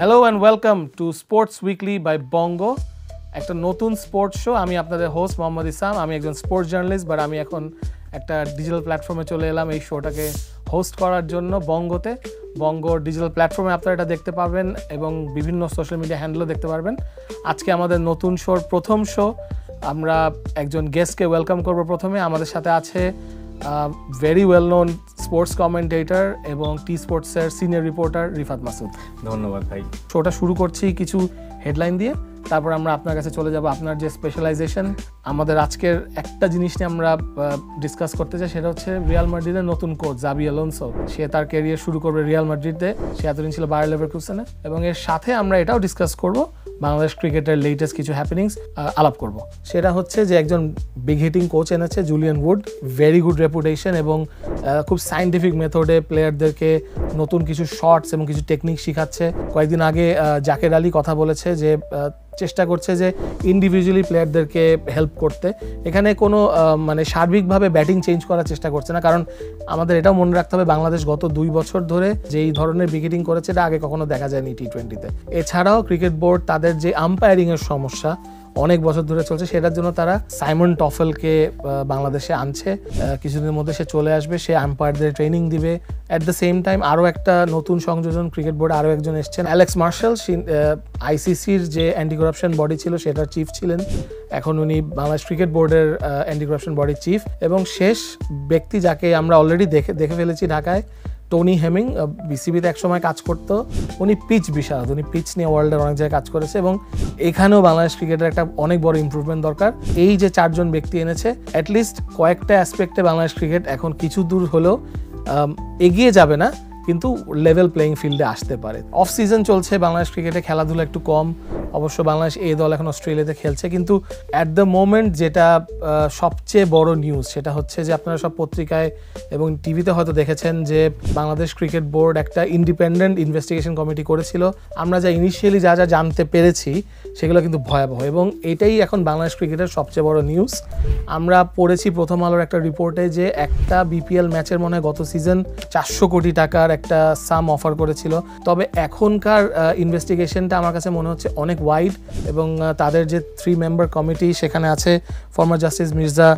Hello and welcome to sports weekly by Bongo. একটা নতুন sports show. আমি আপনাদের হোস্ট মোহাম্মদ ইসলাম। আমি একজন স্পোর্টস জার্নালিস্ট, বাট আমি এখন একটা ডিজিটাল প্ল্যাটফর্মে চলে এলাম এই শোটাকে হোস্ট করার জন্য বঙ্গোতে। বঙ্গোর ডিজিটাল প্ল্যাটফর্মে আপনারা এটা দেখতে পারবেন এবং বিভিন্ন সোশ্যাল মিডিয়া হ্যান্ডেলও দেখতে পারবেন। আজকে আমাদের নতুন শোর প্রথম শো। আমরা একজন গেস্টকে ওয়েলকাম করব। প্রথমে আমাদের সাথে আছে very well known sports commentator এবং টি স্পোর্টসের সিনিয়র রিপোর্টার রিফাত মাসুদ। ধন্যবাদ ভাই। শোটা শুরু করছি কিছু হেডলাইন দিয়ে, তারপর আমরা আপনার কাছে চলে যাব। আপনার যে স্পেশালাইজেশন, আমাদের আজকের একটা জিনিস নিয়ে আমরা ডিসকাস করতে চাই, সেটা হচ্ছে রিয়াল মাদ্রিদের নতুন কোচ জাবি আলোনসো। সে তার ক্যারিয়ার শুরু করবে রিয়াল মাদ্রিদে। সে এতদিন ছিল বায়ার লেভারকুসেনে। এবং এর সাথে আমরা এটাও ডিসকাস করব বাংলাদেশ ক্রিকেটের লেটেস্ট কিছু হ্যাপেনিংস আলাপ করব। সেটা হচ্ছে যে একজন বিগ হিটিং কোচ এনেছে Julian would, very good reputation এবং খুব সায়েন্টিফিক মেথডে প্লেয়ারদেরকে নতুন কিছু শর্টস এবং কিছু টেকনিক শেখাচ্ছে। কয়েকদিন আগে জাকের আলী কথা বলেছে যে চেষ্টা করছে যে ইন্ডিভিজুয়ালি প্লেয়ারদেরকে হেল্প করতে। এখানে কোনো মানে সার্বিকভাবে ব্যাটিং চেঞ্জ করার চেষ্টা করছে না, কারণ আমাদের এটাও মনে রাখতে হবে বাংলাদেশ গত 2 বছর ধরে যেই ধরনের উইকেটিং করেছে এটা আগে কখনো দেখা যায়নি টি20-তে। এছাড়াও ক্রিকেট বোর্ড তাদের যে আম্পায়ারিংয়ের সমস্যা অনেক বছর ধরে চলছে, সেটার জন্য তারা সাইমন টফেলকে বাংলাদেশে আনছে। কিছুদিনের মধ্যে সে চলে আসবে, সে আম্পায়ারদের ট্রেনিং দিবে। অ্যাট দ্য সেম টাইম আরও একটা নতুন সংযোজন ক্রিকেট বোর্ডে আরও একজন এসছেন, অ্যালেক্স মার্শাল। আইসিসির যে অ্যান্টি কারাপশন বডি ছিল সেটার চিফ ছিলেন, এখন উনি বাংলাদেশ ক্রিকেট বোর্ডের অ্যান্টি কারাপশন বডির চিফ। এবং শেষ ব্যক্তি যাকে আমরা অলরেডি দেখে ফেলেছি ঢাকায়, টনি হেমিং, বিসিবিতে একসময় কাজ করতো। উনি পিচ বিশারদ, উনি পিচ নিয়ে ওয়ার্ল্ডের অনেক জায়গায় কাজ করেছে এবং এখানেও বাংলাদেশ ক্রিকেটের একটা অনেক বড় ইমপ্রুভমেন্ট দরকার। এই যে 4 জন ব্যক্তি এনেছে, অ্যাটলিস্ট কয়েকটা অ্যাসপেক্টে বাংলাদেশ ক্রিকেট এখন কিছু দূর হলেও এগিয়ে যাবে না, কিন্তু লেভেল প্লেয়িং ফিল্ডে আসতে পারে। অফ সিজন চলছে বাংলাদেশ ক্রিকেটে, খেলাধুলা একটু কম। অবশ্য বাংলাদেশ এ দল এখন অস্ট্রেলিয়াতে খেলছে, কিন্তু অ্যাট দ্য মোমেন্ট যেটা সবচেয়ে বড় নিউজ সেটা হচ্ছে যে আপনারা সব পত্রিকায় এবং টিভিতে হয়তো দেখেছেন যে বাংলাদেশ ক্রিকেট বোর্ড একটা ইন্ডিপেন্ডেন্ট ইনভেস্টিগেশন কমিটি করেছিল। আমরা যা ইনিশিয়ালি যা জানতে পেরেছি সেগুলো কিন্তু ভয়াবহ, এবং এটাই এখন বাংলাদেশ ক্রিকেটের সবচেয়ে বড় নিউজ। আমরা পড়েছি প্রথম আলোর একটা রিপোর্টে যে একটা বিপিএল ম্যাচের মনে হয় গত সিজন 400 কোটি টাকার একটা সাম অফার করেছিল। তবে এখনকার ইনভেস্টিগেশনটা আমার কাছে মনে হচ্ছে অনেক ওয়াইড, এবং তাদের যে 3 মেম্বার কমিটি, সেখানে আছে former justice Mirza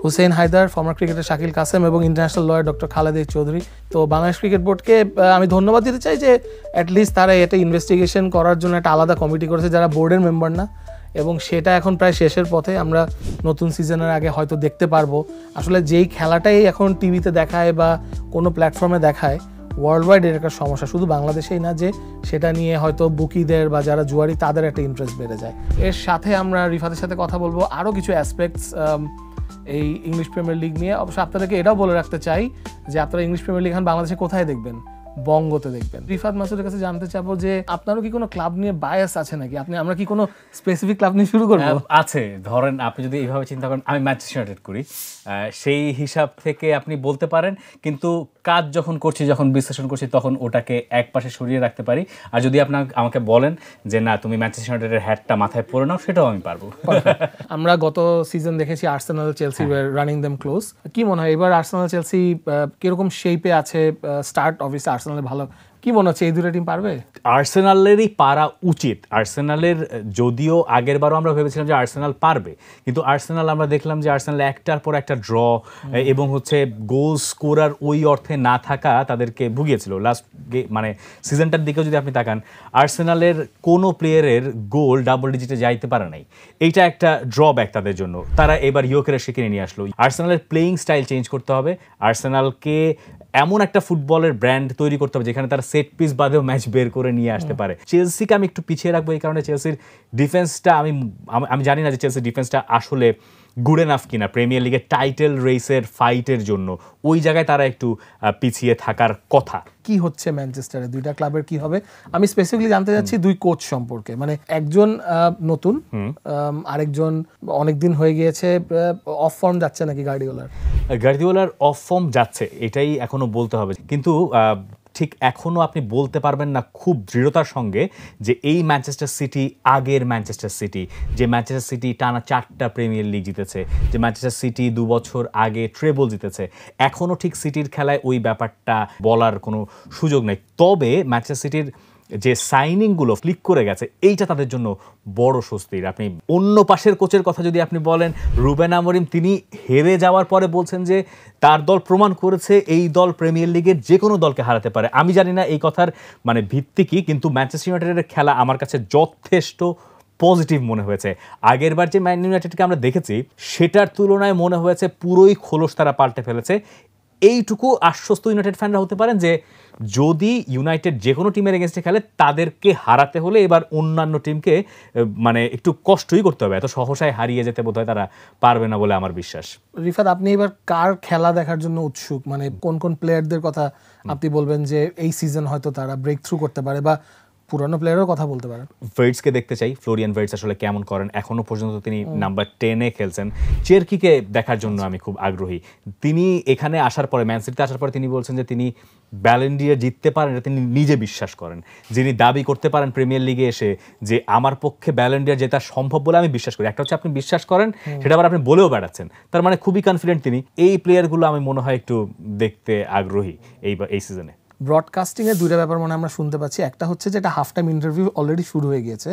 Hussain Haider, former cricketer Shakil Kasem এবং international lawyer doctor Khaled Chowdhury. তো বাংলাদেশ ক্রিকেট বোর্ডকে আমি ধন্যবাদ দিতে চাই যে অ্যাটলিস্ট তারা এটা ইনভেস্টিগেশন করার জন্য একটা আলাদা কমিটি করেছে যারা বোর্ডের মেম্বার না, এবং সেটা এখন প্রায় শেষের পথে। আমরা নতুন সিজনের আগে হয়তো দেখতে পারবো আসলে যেই খেলাটাই এখন টিভিতে দেখায় বা কোনো প্ল্যাটফর্মে দেখায়, ওয়ার্ল্ড ওয়াইড এর একটা সমস্যা, শুধু বাংলাদেশেই না, যে সেটা নিয়ে হয়তো বুকিদের বা যারা জুয়ারি তাদের একটা ইন্টারেস্ট বেড়ে যায়। এর সাথে আমরা রিফাতের সাথে কথা বলবো আরও কিছু অ্যাসপেক্টস এই ইংলিশ প্রিমিয়ার লিগ নিয়ে। অবশ্য আপনাদেরকে এটাও বলে রাখতে চাই যে আপনারা ইংলিশ প্রিমিয়ার লিগ এখন বাংলাদেশে কোথায় দেখবেন? বঙ্গতে দেখবেন। রিফাত মাসুদের কাছে জানতে চাবো যে আপনারও কি কোনো ক্লাব নিয়ে বায়াস আছে নাকি? আমরা কি কোনো স্পেসিফিক ক্লাব নিয়ে শুরু করবো? আছে। ধরেন আপনি যদি এইভাবে চিন্তা করেন, আমি ম্যানচেস্টার ইউনাইটেড করি, সেই হিসাব থেকে আপনি বলতে পারেন, কিন্তু কাজ যখন করছি, যখন বিশ্লেষণ করছি, তখন ওটাকে এক পাশে সরিয়ে রাখতে পারি। আর যদি আমাকে বলেন যে না, তুমি ম্যানচেস্টার ইউনাইটেডের হ্যাটটা মাথায় পরে নাও, সেটাও আমি পারবো। আমরা গত সিজন দেখেছি Arsenal Chelsea were running them close. কি মনে হয় এবার আর্সেনাল চেলসি কিরকম শেপে আছে? স্টার্ট অবভিয়াসলি আর্সেনালের ভালো, কি মনে হচ্ছে এই দুটো টিম পারবে? আর্সেনালেরই পারা উচিত। আর্সেনালের, যদিও আগের বারও আমরা ভেবেছিলাম যে আর্সেনাল পারবে, কিন্তু আর্সেনাল আমরা দেখলাম যে আর্সেনাল একটার পর একটা ড্র এবং হচ্ছে গোল স্কোরার ওই অর্থে না থাকা তাদেরকে ভুগিয়েছিল লাস্ট মানে সিজনটার দিকেও যদি আপনি তাকান, আর্সেনালের কোনো প্লেয়ারের গোল ডাবল ডিজিটে যাইতে পারে নাই। এইটা একটা ড্রব্যাক তাদের জন্য। তারা এবার ইয়োকেরেস কিনে নিয়ে আসলো। আর্সেনালের প্লেয়িং স্টাইল চেঞ্জ করতে হবে। আর্সেনালকে এমন একটা ফুটবলের ব্র্যান্ড তৈরি করতে হবে যেখানে তারা সেট পিস বাদেও ম্যাচ বের করে নিয়ে আসতে পারে। চেলসিকে আমি একটু পিছিয়ে রাখবো এই কারণে, চেলসির ডিফেন্সটা আমি জানি না যে চেলসির ডিফেন্সটা আসলে গুড এনাফ কিনা প্রিমিয়ার লিগের টাইটেল রেসের ফাইটের জন্য। ওই জায়গায় তারা একটু পিছিয়ে থাকার কথা। কি হচ্ছে ম্যানচেস্টারে, দুইটা ক্লাবের কি হবে? আমি স্পেসিফিকলি জানতে চাচ্ছি 2 কোচ সম্পর্কে। মানে একজন নতুন, আরেকজন অনেকদিন হয়ে গিয়েছে। অফ ফর্ম যাচ্ছে নাকি গার্দিওলার অফ ফর্ম যাচ্ছে, এটাই এখনো বলতে হবে, কিন্তু ঠিক এখনও আপনি বলতে পারবেন না খুব দৃঢ়তার সঙ্গে যে এই ম্যানচেস্টার সিটি আগের ম্যানচেস্টার সিটি, যে ম্যানচেস্টার সিটি টানা 4টা প্রিমিয়ার লিগ জিতেছে, যে ম্যানচেস্টার সিটি 2 বছর আগে ট্রেবল জিতেছে। এখনও ঠিক সিটির খেলায় ওই ব্যাপারটা বলার কোনো সুযোগ নেই। তবে ম্যানচেস্টার সিটির যে সাইনিংগুলো ক্লিক করে গেছে, এইটা তাদের জন্য বড় স্বস্তির। আপনি অন্য পাশের কোচের কথা যদি আপনি বলেন, রুবেন আমরিম, তিনি হেরে যাওয়ার পরে বলছেন যে তার দল প্রমাণ করেছে এই দল প্রিমিয়ার লিগের যে কোনো দলকে হারাতে পারে। আমি জানি না এই কথার মানে ভিত্তি কি, কিন্তু ম্যানচেস্টার ইউনাইটেডের খেলা আমার কাছে যথেষ্ট পজিটিভ মনে হয়েছে। আগের বার যে ম্যান ইউনাইটেডকে আমরা দেখেছি সেটার তুলনায় মনে হয়েছে পুরোই খোলস তারা পাল্টে ফেলেছে। এইটুকু আশ্বস্ত ইউনাইটেড ফ্যানরা হতে পারেন যে যদি ইউনাইটেড যে কোনো টিমের এগেনস্টে খেলে তাদেরকে হারাতে হলে এবার অন্যান্য টিমকে মানে একটু কষ্টই করতে হবে, এত সহসায় হারিয়ে যেতে বোধহয় তারা পারবে না বলে আমার বিশ্বাস। রিফাত, আপনি এবার কার খেলা দেখার জন্য উৎসুক? মানে কোন কোন প্লেয়ারদের কথা আপনি বলবেন যে এই সিজন হয়তো তারা ব্রেক থ্রু করতে পারে, বা পুরানো প্লেয়ারের কথা বলতে পারেন? ভার্টসকে দেখতে চাই, ফ্লোরিয়ান ভার্টস আসলে কেমন করেন। এখনো পর্যন্ত তিনি নাম্বার 10-এ খেলছেন। চেরকিকে দেখার জন্য আমি খুব আগ্রহী। তিনি এখানে আসার পরে, ম্যান সিটিতে আসার পরে তিনি বলছেন যে তিনি ব্যালন ডি'র জিততে পারেন, এটা তিনি নিজে বিশ্বাস করেন। যিনি দাবি করতে পারেন প্রিমিয়ার লিগে এসে যে আমার পক্ষে ব্যালন ডি'র জেতা সম্ভব বলে আমি বিশ্বাস করি। একটা হচ্ছে আপনি বিশ্বাস করেন, সেটা আবার আপনি বলেও বেড়াচ্ছেন, তার মানে খুবই কনফিডেন্ট তিনি। এই প্লেয়ারগুলো আমি মনে হয় একটু দেখতে আগ্রহী এই সিজনে। ব্রডকাস্টিং এর দুইটা ব্যাপার মনে আমরা শুনতে পাচ্ছি, একটা হচ্ছে যে একটা হাফ টাইম ইন্টারভিউ অলরেডি শুরু হয়ে গিয়েছে,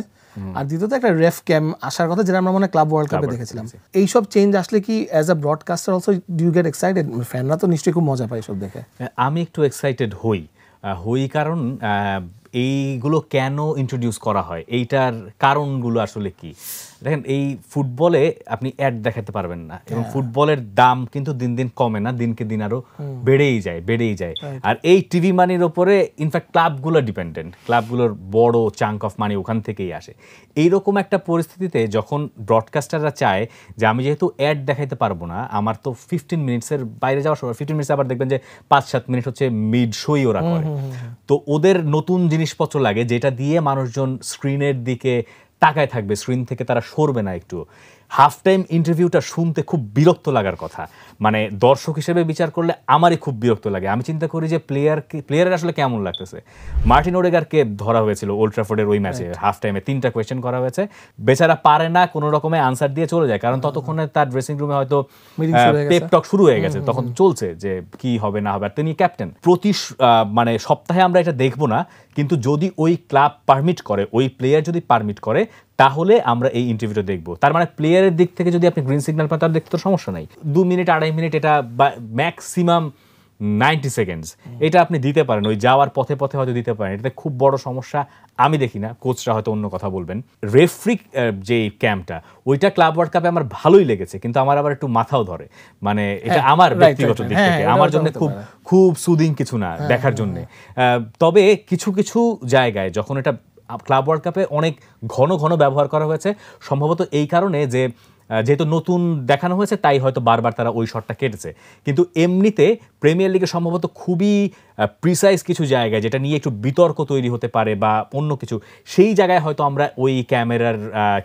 আর দ্বিতীয়ত একটা রেফ ক্যাম আসার কথা, যেটা আমরা মনে ক্লাব ওয়ার্ল্ড কাপে দেখেছিলাম। এইসব চেঞ্জ আসলে কি as a broadcaster also do you get excited? ফ্যানরা তো নিশ্চয়ই খুব মজা পায় এসব দেখে। আমি একটু এক্সাইটেড হই কারণ এইগুলো কেন ইন্ট্রোডিউস করা হয়, এইটার কারণগুলো আসলে কি। দেখেন, এই ফুটবলে আপনি অ্যাড দেখাতে পারবেন না, এবং ফুটবলের দাম কিন্তু দিন দিন কমে না, দিনকে দিন আরো বেড়েই যায়। আর এই টিভি মানির ওপরে ইনফ্যাক্ট ক্লাবগুলো ডিপেন্ডেন্ট, ক্লাবগুলোর বড় চাঙ্ক অফ মানি ওখান থেকেই আসে। এইরকম একটা পরিস্থিতিতে যখন ব্রডকাস্টাররা চায় যে আমি যেহেতু অ্যাড দেখাইতে পারবো না, আমার তো 15 মিনিটসের বাইরে যাওয়ার সময় 15 মিনিটস, আবার দেখবেন যে 5-7 মিনিট হচ্ছে মিড শোই ওরা করে, তো ওদের নতুন জিনিসপত্র লাগে যেটা দিয়ে মানুষজন স্ক্রিনের দিকে তাকায় থাকবে, স্ক্রিন থেকে তারা সরবে না একটু। হাফ টাইম ইন্টারভিউটা শুনতে খুব বিরক্ত লাগার কথা, মানে দর্শক হিসেবে বিচার করলে আমারই খুব বিরক্ত লাগে। আমি চিন্তা করি যে প্লেয়ারের আসলে কেমন লাগতেছে। মার্টিন ওডেগারকে ধরা হয়েছিল ওল্ড ট্রাফোর্ডের ওই ম্যাচে, হাফ টাইমে 3টা কোয়েশ্চেন করা হয়েছে, বেচারা পারে না কোনো রকমে আনসার দিয়ে চলে যায়, কারণ ততক্ষণে তার ড্রেসিং রুমে হয়তো পেপ টক শুরু হয়ে গেছে, তখন চলছে যে কি হবে না হবে। আর তিনি ক্যাপ্টেন। মানে সপ্তাহে আমরা এটা দেখবো না, কিন্তু যদি ওই ক্লাব পারমিট করে, ওই প্লেয়ার যদি পারমিট করে, তাহলে আমরা এই ইন্টারভিউটা দেখবো। তার মানে প্লেয়ারের দিক থেকে যদি আপনি গ্রিন সিগন্যাল পান, তার দেখতে তো সমস্যা নাই। 2 মিনিট 2.5 মিনিট, এটা ম্যাক্সিমাম 90 সেকেন্ডস, এটা আপনি দিতে পারেন, ওই যাওয়ার পথে হয়তো দিতে পারেন। এটাতে খুব বড় সমস্যা আমি দেখি না, কোচরা হয়তো অন্য কথা বলবেন। রেফ্রি যে ক্যাম্পটা, ওইটা ক্লাব ওয়ার্ল্ড কাপে আমার ভালোই লেগেছে, কিন্তু আমার আবার একটু মাথাও ধরে, মানে এটা আমার ব্যক্তিগত দিক থেকে আমার জন্য খুব সুদিং কিছু না দেখার জন্য। তবে কিছু কিছু জায়গায় যখন এটা ক্লাব ওয়ার্ল্ড কাপে অনেক ঘন ব্যবহার করা হয়েছে, সম্ভবত এই কারণে যে যেহেতু নতুন দেখানো হয়েছে, তাই হয়তো বারবার তারা ওই শটটা কেটেছে। কিন্তু এমনিতে প্রিমিয়ার লিগে সম্ভবত খুবই প্রিসাইজ কিছু জায়গায় যেটা নিয়ে একটু বিতর্ক তৈরি হতে পারে বা অন্য কিছু, সেই জায়গায় হয়তো আমরা ওই ক্যামেরার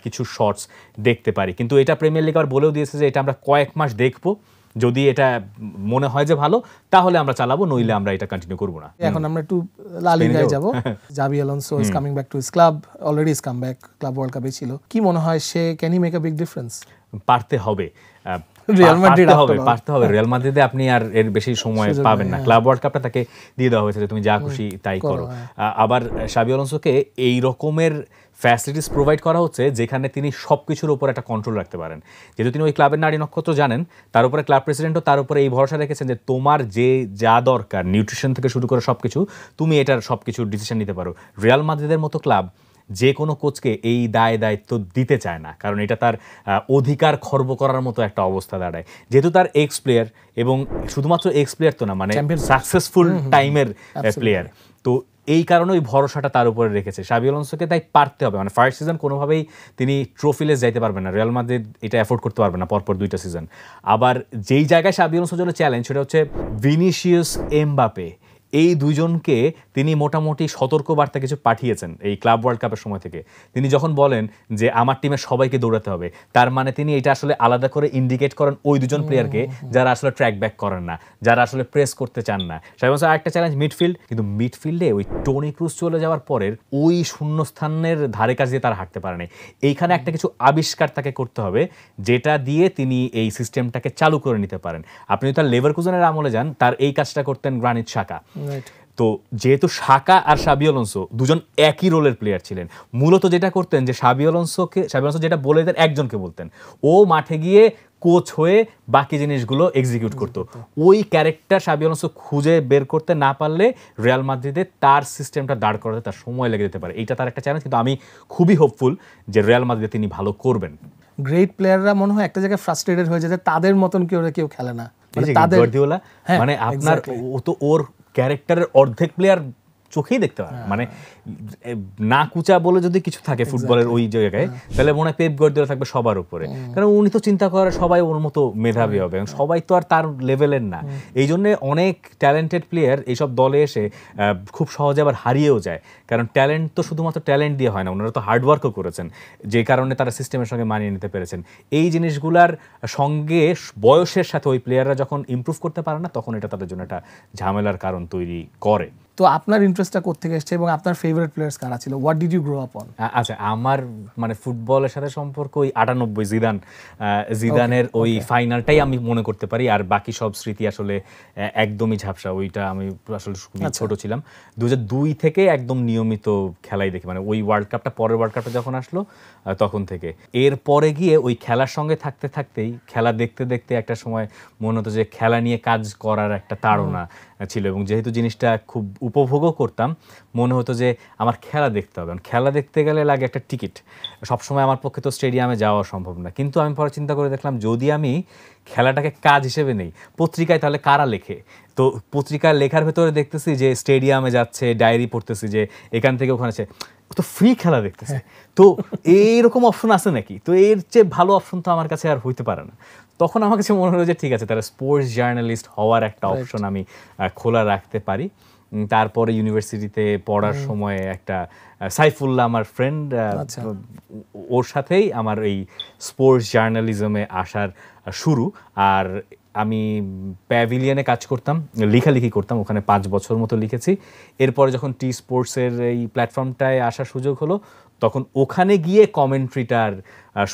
কিছু শটস দেখতে পারি। কিন্তু এটা প্রিমিয়ার লিগ আবার বলেও দিয়েছে যে এটা আমরা কয়েক মাস দেখবো, যদি এটা মনে হয় যে ভালো তাহলে আমরা চালাবো, নইলে আমরা এটা কন্টিনিউ করবো না। এখন আমরা একটু লা লিগায় যাব। জাভি Alonso is coming back to his club, already is come back, club world কাপে ছিল। কি মনে হয় সে can he make a big difference? পারতে হবে রিয়াল মাদ্রিদে আপনি আর এর বেশি সময় পাবেন না। ক্লাব ওয়ার্ল্ড কাপটা তাকে দিয়ে দেওয়া হয়েছে যে তুমি যা খুশি তাই করো। আবার শাবি আলোনসোকে এই রকমের ফ্যাসিলিটিস প্রোভাইড করা হচ্ছে যেখানে তিনি সব কিছুর উপর একটা কন্ট্রোল রাখতে পারেন। যেহেতু তিনি ওই ক্লাবের নারী নক্ষত্র জানেন, তার উপরে ক্লাব প্রেসিডেন্টও তার উপরে এই ভরসা রেখেছেন যে তোমার যা দরকার, নিউট্রিশন থেকে শুরু করে সব কিছু, তুমি এটার সব কিছু ডিসিশন নিতে পারো। রিয়াল মাদ্রিদের মতো ক্লাব যে কোনো কোচকে এই দায়িত্ব দিতে চায় না, কারণ এটা তার অধিকার খর্ব করার মতো একটা অবস্থা দাঁড়ায়। যেহেতু তার এক্স প্লেয়ার, এবং শুধুমাত্র এক্স প্লেয়ার তো না, মানে সাকসেসফুল টাইমের প্লেয়ার, তো এই কারণে ওই ভরসাটা তার উপরে রেখেছে। শাবি আলোনসোকে তাই পারতে হবে, মানে ফার্স্ট সিজন কোনোভাবেই তিনি ট্রফিলেস যাইতে পারবেন না, রিয়াল মাদ্রিদ এটা অ্যাফোর্ড করতে পারবে না পরপর 2টা সিজন। আবার যেই জায়গায় শাবি আলোনসোর জন্য চ্যালেঞ্জ, সেটা হচ্ছে ভিনিসিয়াস এমবাপে, এই দুজনকে তিনি মোটামুটি সতর্কবার্তা কিছু পাঠিয়েছেন এই ক্লাব ওয়ার্ল্ড কাপের সময় থেকে। তিনি যখন বলেন যে আমার টিমের সবাইকে দৌড়াতে হবে, তার মানে তিনি এটা আসলে আলাদা করে ইন্ডিকেট করেন ওই দুজন প্লেয়ারকে যারা আসলে ট্র্যাক ব্যাক করেন না, যারা আসলে প্রেস করতে চান না। সাহেব আরেকটা চ্যালেঞ্জ মিডফিল্ড, কিন্তু মিডফিল্ডে ওই টোনি ক্রুজ চলে যাওয়ার পরের ওই শূন্যস্থানের ধারে কাছে দিয়ে তারা হাঁটতে পারে নাই। এইখানে একটা কিছু আবিষ্কার তাকে করতে হবে, যেটা দিয়ে তিনি এই সিস্টেমটাকে চালু করে নিতে পারেন। আপনি তার লেভারকুজেনের আমলে যান, তার এই কাজটা করতেন গ্রানিট শাকা। তো যেহেতু সাকা আর শাবি আলোনসো দুজন একই রোলের প্লেয়ার ছিলেন, মূলত যেটা করতেন যে শাবি আলোনসো যেটা বলে দেন একজনকে বলতেন, ও মাঠে গিয়ে কোচ হয়ে বাকি জিনিসগুলো এক্সিকিউট করতো। ওই ক্যারেক্টার শাবি আলোনসো খুঁজে বের করতে না পারলে রিয়াল মাদ্রিদে তার সিস্টেমটা দাঁড় করাতে তার সময় লেগে যেতে পারে। এইটা তার একটা চ্যালেঞ্জ, কিন্তু আমি খুবই হোপফুল যে রিয়াল মাদ্রিদে তিনি ভালো করবেন। গ্রেট প্লেয়াররা মনে হয় একটা জায়গায় ফ্রাস্ট্রেটেড হয়ে যায়, তাদের মতন কেউ খেলে না, তাদের গার্দিওলা মানে আপনার ও তো ওর ক্যারেক্টারের অর্ধেক প্লেয়ার চোখেই দেখতে পারে, মানে না কুচা বলে যদি কিছু থাকে ফুটবলের ওই জায়গায়, তাহলে মনে হয় পেপ গার্দিওলা থাকবে সবার উপরে, কারণ উনি তো চিন্তা করে সবাই ওর মতো মেধাবী হবে, সবাই তো আর তার লেভেলের না। এই জন্য অনেক ট্যালেন্টেড প্লেয়ার এইসব দলে এসে খুব সহজে আবার হারিয়েও যায়, কারণ ট্যালেন্ট তো শুধুমাত্র ট্যালেন্ট দিয়ে হয় না, ওনারা তো হার্ডওয়ার্কও করেছেন, যে কারণে তারা সিস্টেমের সঙ্গে মানিয়ে নিতে পেরেছেন। এই জিনিসগুলার সঙ্গে বয়সের সাথে ওই প্লেয়াররা যখন ইমপ্রুভ করতে পারে না, তখন এটা তাদের জন্য একটা ঝামেলার কারণ তৈরি করে। তো আপনার ইন্টারেস্টটা কোত্থেকে এসেছে এবং আপনার ফেভারিট প্লেয়ার্স কারা ছিল? What did you grow up on? আচ্ছা, আমার মানে ফুটবলের সাথে সম্পর্ক ওই 98 জিদানের ওই ফাইনালটাই আমি মনে করতে পারি, আর বাকি সব স্মৃতি আসলে একদমই ঝাপসা। ওইটা আমি আসলে খুবই ছোট ছিলাম। 2002 থেকে একদম নিয়মিত খেলাই দেখি, মানে ওই ওয়ার্ল্ড কাপটা, পরের ওয়ার্ল্ড কাপটা যখন আসলো তখন থেকে। এরপরে গিয়ে ওই খেলার সঙ্গে থাকতে থাকতেই, খেলা দেখতে দেখতে একটা সময় মনে হতো যে খেলা নিয়ে কাজ করার একটা তাড়না ছিল, এবং যেহেতু জিনিসটা খুব উপভোগও করতাম, মনে হতো যে আমার খেলা দেখতে হবে। খেলা দেখতে গেলে লাগে একটা টিকিট, সবসময় আমার পক্ষে তো স্টেডিয়ামে যাওয়া সম্ভব না। কিন্তু আমি পরে চিন্তা করে দেখলাম, যদি আমি খেলাটাকে কাজ হিসেবে নেই, পত্রিকায় তাহলে কারা লেখে? তো পত্রিকার লেখার ভেতরে দেখতেছি যে স্টেডিয়ামে যাচ্ছে, ডায়েরি পড়তেছি যে এখান থেকে ওখানে আছে, তো ফ্রি খেলা দেখতেছে, তো এইরকম অপশন আছে নাকি? তো এর চেয়ে ভালো অপশন তো আমার কাছে আর হইতে পারে না। তখন আমার কাছে মনে হলো যে ঠিক আছে, তাহলে স্পোর্টস জার্নালিস্ট হওয়ার একটা অপশন আমি খোলা রাখতে পারি। তারপরে ইউনিভার্সিটিতে পড়ার সময় একটা সাইফুল্লাহ আমার ফ্রেন্ড, ওর সাথেই আমার এই স্পোর্টস জার্নালিজমে আসার শুরু। আর আমি প্যাভিলিয়নে কাজ করতাম, লেখালেখি করতাম, ওখানে 5 বছর মতো লিখেছি। এরপরে যখন টি স্পোর্টসের এই প্ল্যাটফর্মটায় আসার সুযোগ হলো, তখন ওখানে গিয়ে কমেন্ট্রিটার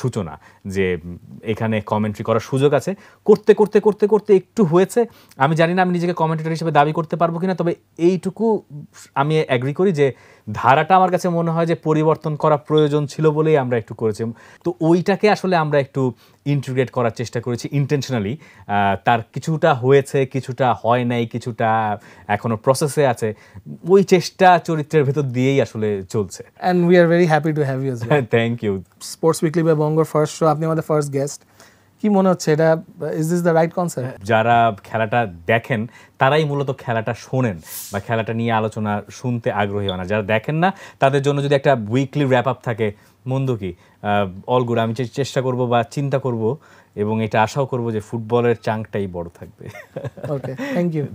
সূচনা, যে এখানে কমেন্ট্রি করার সুযোগ আছে। করতে করতে করতে করতে একটু হয়েছে, আমি জানি না আমি নিজেকে কমেন্টেটর হিসেবে দাবি করতে পারবো কিনা, তবে এইটুকু আমি অ্যাগ্রি করি যে ধারাটা আমার কাছে মনে হয় যে পরিবর্তন করা প্রয়োজন ছিল বলেই আমরা একটু করেছি। তো ওইটাকে আসলে আমরা একটু ইন্টিগ্রেট করার চেষ্টা করেছি ইন্টেনশনালি। তার কিছুটা হয়েছে, কিছুটা হয় নাই, কিছুটা এখনো প্রসেসে আছে। ওই চেষ্টা চরিত্রের ভেতর দিয়েই আসলে চলছে। And we are very happy to have you as well. Thank you. Sports Weekly by Bongoর ফার্স্ট শো, আপনি আমাদের ফার্স্ট গেস্ট। কি মনে হচ্ছে, এটা is this the right concept? যারা খেলাটা দেখেন তারাই মূলত খেলাটা শোনেন বা খেলাটা নিয়ে আলোচনা শুনতে আগ্রহী হয় না। যারা দেখেন না তাদের জন্য যদি একটা উইকলি র্যাপ আপ থাকে, মন্দ কি, অল গুড। আমি চেষ্টা করব বা চিন্তা করব এবং এটা আশাও করব যে ফুটবলের চাঙ্কটাই বড় থাকবে। Okay,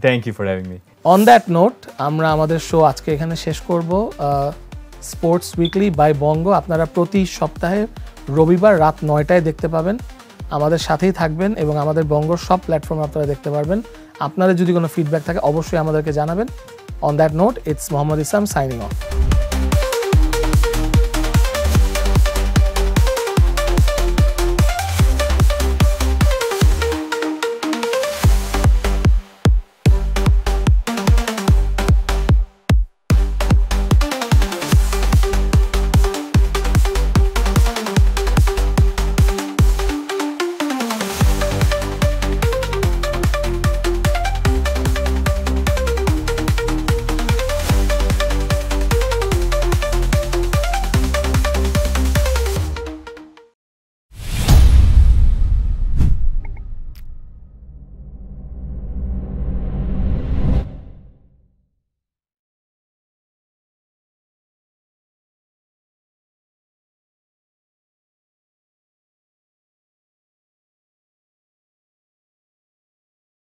thank you for having me. On that note আমরা আমাদের শো আজকে এখানে শেষ করব। স্পোর্টস উইকলি বাই বঙ্গ আপনারা প্রতি সপ্তাহে রবিবার রাত 9টায় দেখতে পাবেন। আমাদের সাথেই থাকবেন এবং আমাদের বঙ্গর সব প্ল্যাটফর্মে আপনারা দেখতে পারবেন। আপনাদের যদি কোনো ফিডব্যাক থাকে অবশ্যই আমাদেরকে জানাবেন। On that note, it's Mohammad Islam signing off.